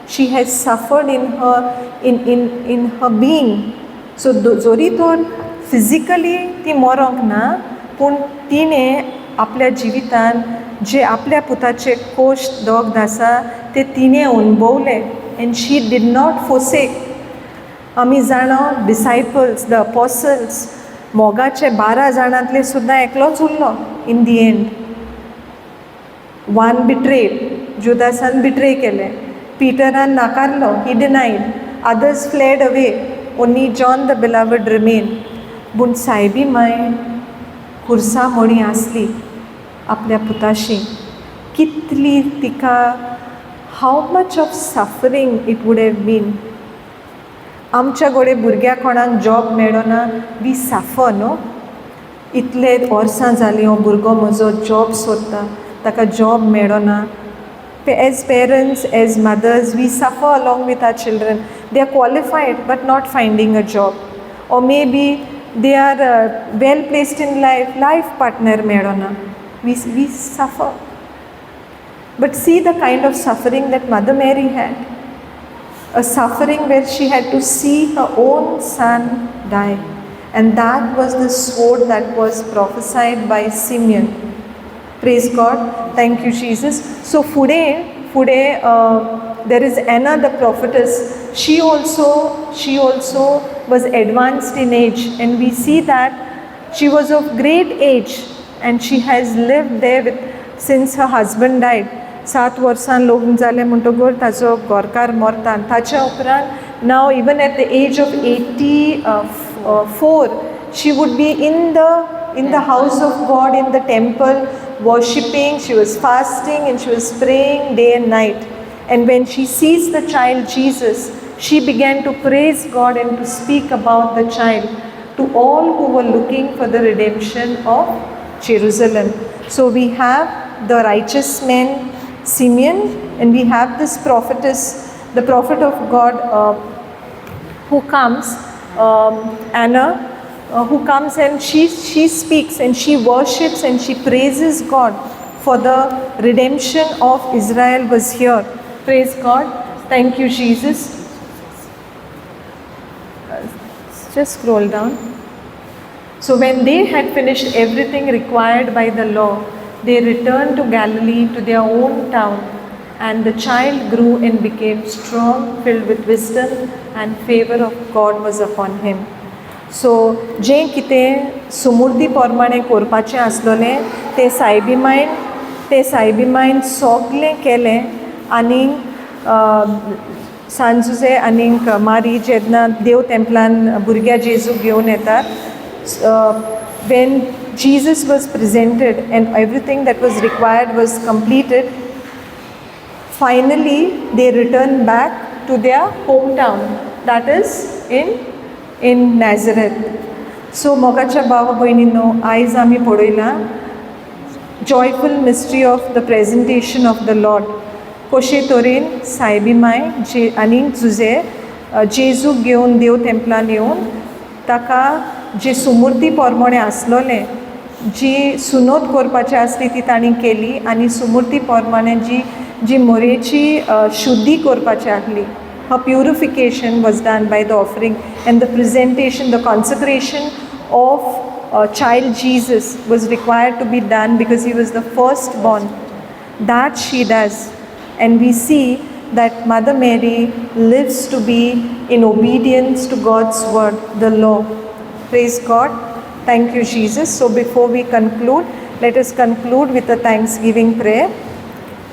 She has suffered in her being. So जोरी तर फिजिकली ती मरोंक ना पूण तिणें आपल्या जिवितान जे आपल्या पुताचे कोश्ट दोग आसा ते तिणें अनुभवले एंड शी डीड नॉट फोर्सेक. आमी जाणो डिसायपल्स द अपॉसल्स मोगाचे 12 जाणांतले सुद्दां एकलोच उरलो in the end. One betrayed, जुदासान बिट्रे केलें, पिटरान नाकारलो, he denied, others fled away, only John the beloved remain. पूण सायबी माय खुर्सा मोणी आसली आपल्या पुताशी. कितली तिका how much of suffering it would have been. आमच्या गोडे भुरग्या कोणाक जॉब मेळना, वी सफर न्हू. इतले वर्सां जालीं हो भुरगो म्हजो जॉब सोदता, ताका जॉब मेळना. As parents, as mothers, we suffer along with our children. They are qualified but not finding a job, or may be they are well placed in life partner medona. We suffer. But see the kind of suffering that Mother Mary had. A suffering where she had to see her own son die. And that was the sword that was prophesied by Simeon. Praise God. Thank you, Jesus. So today there is Anna the prophetess. She also was advanced in age, and we see that she was of great age and she has lived there since her husband died. 7 वर्सां लग्न जालें म्हणटकूच ताचो घरकार मरता. ताच्या उपरांत now even at the age of 84 she would be in the house of God, in the temple, worshipping. She was fasting and she was praying day and night. And when she sees the child Jesus, she began to praise God and to speak about the child to all who were looking for the redemption of Jerusalem. So we have the righteous man Simeon, and we have this prophetess, the prophet of God who comes, Anna, who comes and she speaks and she worships and she praises God for the redemption of Israel was here. Praise God. Thank you, Jesus. Just scroll down. So when they had finished everything required by the law, they returned to Galilee to their own town. And the child grew and became strong, filled with wisdom, and favor of God was upon him. So जें कितें सुमुर्दी पोरमाणें करपाचें आसलोलें तें सायबीमायन सोगलें केलें. आनी सांजुजे आनीक मारी जेन्ना देव तेंपलान भुरग्या जेजू घेवन येतात, when Jesus was presented and everything that was required was completed, finally they returned back to their hometown, that is in Nazareth. So मोगाच्या भावा भयणींनो, आयज आमी पळयलां joyful mystery of the presentation of the Lord. कशे तरेन सायबीमाय आनीक जुजे जेजू घेवन देव तेंपलान येवन ताका जी सुमुर्दी पोरमोणें आसलोलें, जी सुनोत करपाची आसली ती ताणी केली, आनी सुमुर्दी पोरमाणें जी मोरेची शुद्धी करपाची आसली, her purification was done by the offering, and the presentation, the consecration of child Jesus was required to be done because he was the firstborn. That she does. And we see that Mother Mary lives to be in obedience to God's word, the law. Praise God. Thank you, Jesus. So before we conclude, let us conclude with a thanksgiving prayer.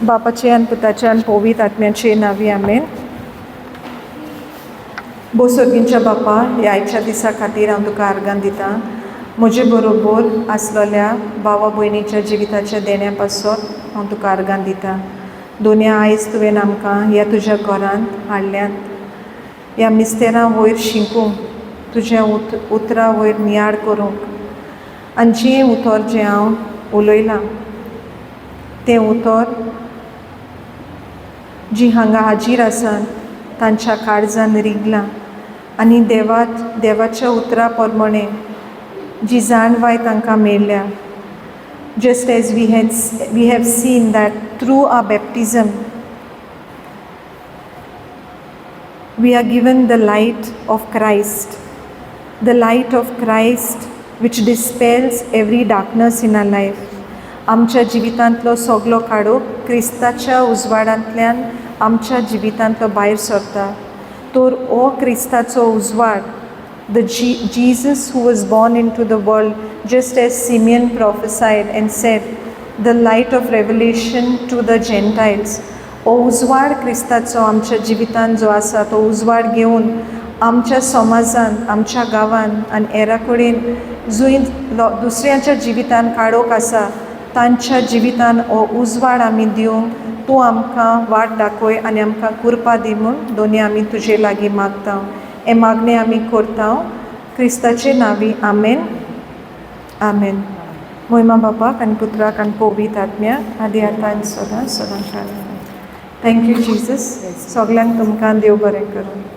बापाचे आनी पुताचे आनी पवित्र आत्म्याचे नांवी आमेन. बोसोगींच्या बापा, ह्या आयच्या दिसा खातीर हांव तुका आर्गां दितां. म्हजे बरोबर आसलेल्या भावा भयणीच्या जिविताच्या देण्या पासत हांव तुका आर्गां दितां. दोनया आयज तुवें आमकां ह्या तुज्या घरांत हाडल्यात, ह्या मिस्तेरां वयर शिंकूंक, तुज्या उतरां वयर नियाळ करूंक. आनी जें उतर जें हांव उलयलां तें उतर जी हांगा हाजीर आसात तांच्या काळजान रिगलां. आनी देवाच्या उतरा प्रमाणे जी जाणवाय तांकां मेळ्ळ्या. Just as we have seen that through our baptism, we are given the light of Christ, the light of Christ which dispels every darkness in our life. आमच्या जिवितांतलो सगलो काडूक क्रिस्ताच्या उजवाडांतल्यान आमच्या जिवितांतलो भायर सरता. तर हो क्रिस्ताचो उजवाड, the Jesus who was born into the world, just as Simeon prophesied and said, the light of revelation to the Gentiles. हो उजवाड क्रिस्ताचो आमच्या जिवितांत जो आसा तो उजवाड घेवन आमच्या समाजान, आमच्या गांवान आनी हेरा कडेन जुंय दुसऱ्यांच्या जिवितांत काडोक आसा तांच्या जिवितांत हो उजवाड आमी दिवंक तूं आमकां वाट दाखय आनी आमकां कृपा दी म्हूण दोनी आमी तुजे लागीं मागता. हे मागणें आमी करता क्रिस्ताचे नांवी. आमेन. आमेन. महिमा बापाक आनी पुत्राक आनी पवित्र आत्म्याक आदी आतां आनी सदां सदां. Thank you Jesus. सगल्यांक तुमकां देव बरें करूं.